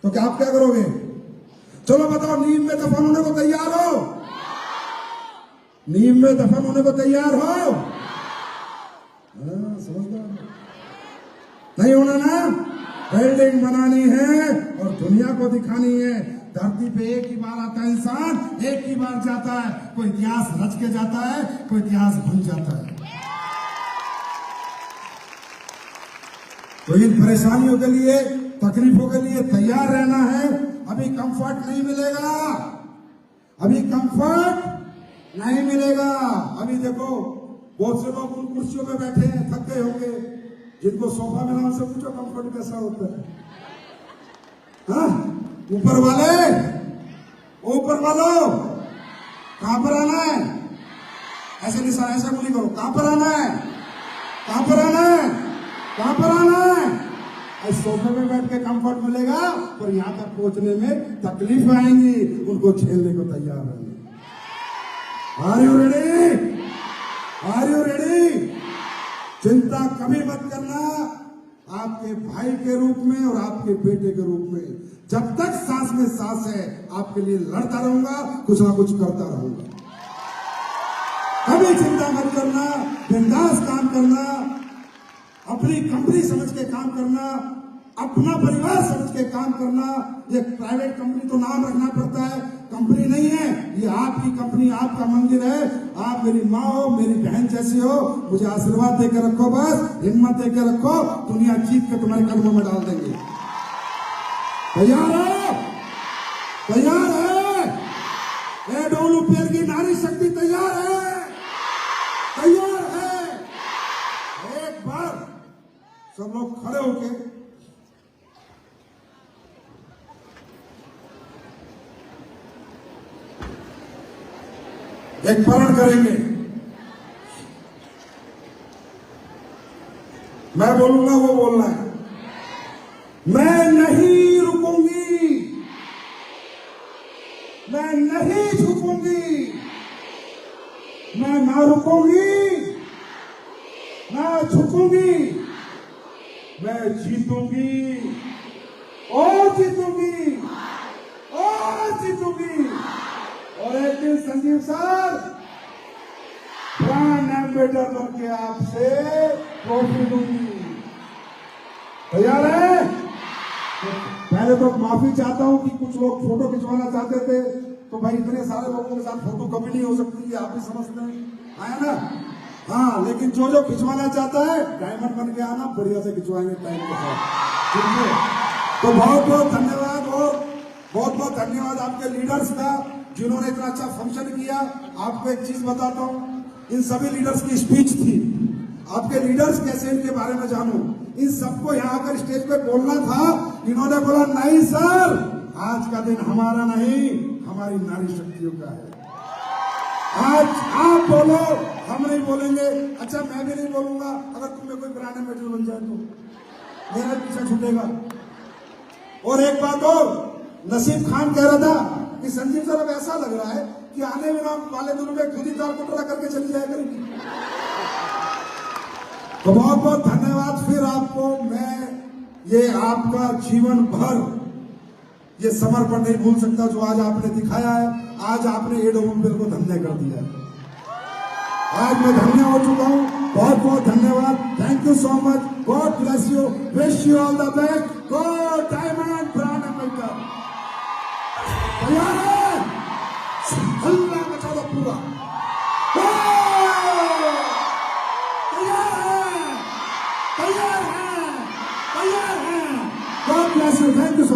तो क्या आप क्या करोगे? चलो बताओ, नींव में दफन होने को तैयार हो? नींव में दफन होने को तैयार हो? समझदार नहीं होना ना। बिल्डिंग बनानी है और दुनिया को दिखानी है। धरती पे एक ही बार आता है इंसान, एक ही बार जाता है। कोई इतिहास रच के जाता है, कोई इतिहास भूल जाता है। तो इन परेशानियों के लिए, तकलीफों के लिए तैयार रहना है। अभी कंफर्ट नहीं मिलेगा, अभी कंफर्ट नहीं मिलेगा। अभी देखो, बहुत से लोग उन कुर्सियों पे बैठे हैं, थक गए होंगे। जिनको सोफा मिला उनसे पूछो कंफर्ट कैसा होता है। हाँ, ऊपर वाले, ऊपर वालों, कहां पर आना है? ऐसे निशान, ऐसा बोली करो, कहां पर आना है, कहां पर आना है, कहां पर आना है। इस सोफे में बैठ के कंफर्ट मिलेगा, और यहां तक पहुंचने में तकलीफ आएंगी, उनको झेलने को तैयार रहना। Are you ready? Are you ready? चिंता कभी मत करना। आपके भाई के रूप में और आपके बेटे के रूप में, जब तक सांस में सांस है, आपके लिए लड़ता रहूंगा, कुछ ना कुछ करता रहूंगा। कभी चिंता मत करना, बिंदास काम करना, अपनी कंपनी समझ के काम करना, अपना परिवार समझ के काम करना। ये प्राइवेट कंपनी तो नाम रखना पड़ता है, कंपनी नहीं है ये, आपकी कंपनी, आपका मंदिर है। आप मेरी माँ हो, मेरी बहन जैसी हो, मुझे आशीर्वाद देकर रखो, बस हिम्मत देकर रखो, दुनिया जीत के तुम्हारे कदमों में डाल देंगे। तैयार है? तैयार है? ए डोलू पेड़ की नारी शक्ति तैयार है? तैयार है? एक बार सब लोग खड़े होके एक प्रण करेंगे। मैं बोलूंगा, वो बोलना है। मैं नहीं रुकूंगी, मैं नहीं झुकूंगी, मैं ना रुकूंगी, ना झुकूंगी, मैं जीतूंगी और जीतूंगी और जीतूंगी। और एक दिन संजीव सर ब्रांड एम्बेसडर बन के आपसे ट्रॉफी दूंगी। तैयार है? तो पहले तो माफी चाहता हूं कि कुछ लोग फोटो खिंचवाना चाहते थे, तो भाई इतने सारे लोगों के साथ फोटो कभी नहीं हो सकती, आप भी समझते हैं, आया ना। हाँ, लेकिन जो जो खिंचवाना चाहता है डायमंड बन के आना, बढ़िया से खिंचवाएंगे टाइम के साथ, ठीक है। तो बहुत बहुत धन्यवाद, और बहुत बहुत धन्यवाद आपके लीडर्स का, जिन्होंने इतना अच्छा फंक्शन किया। आपको एक चीज बताता हूं, इन सभी लीडर्स की स्पीच थी। आपके लीडर्स कैसे, इनके बारे में जानूं। इन सबको यहाँ आकर स्टेज पे बोलना था, इन्होंने बोला नहीं सर, आज का दिन हमारा नहीं, हमारी नारी शक्तियों का है। आज आप बोलो, हम नहीं बोलेंगे। अच्छा, मैं भी नहीं बोलूंगा। अगर तुम्हें कोई ब्रांड एम्बेसडर बन जाए तो मेरा पीछा छूटेगा। और एक बात और, नसीब खान कह रहा था कि संजीव सर अब ऐसा लग रहा है कि आने वाले दिनों में खुद ही ताल कुटरा करके चली जाया करेंगी। तो बहुत बहुत धन्यवाद फिर आपको। मैं ये आपका जीवन भर ये समर्पण नहीं भूल सकता जो आज आपने दिखाया है। आज आपने एडोमोबाइल को धन्य कर दिया है। आज मैं धन्य हो चुका हूं। बहुत बहुत धन्यवाद। Thank you so much. God bless you. Wish you all the best. God diamond brand America. तैयार है? हल्ला मचा दो पूरा। तैयार है? तैयार है? तैयार है? God bless you. Thank you.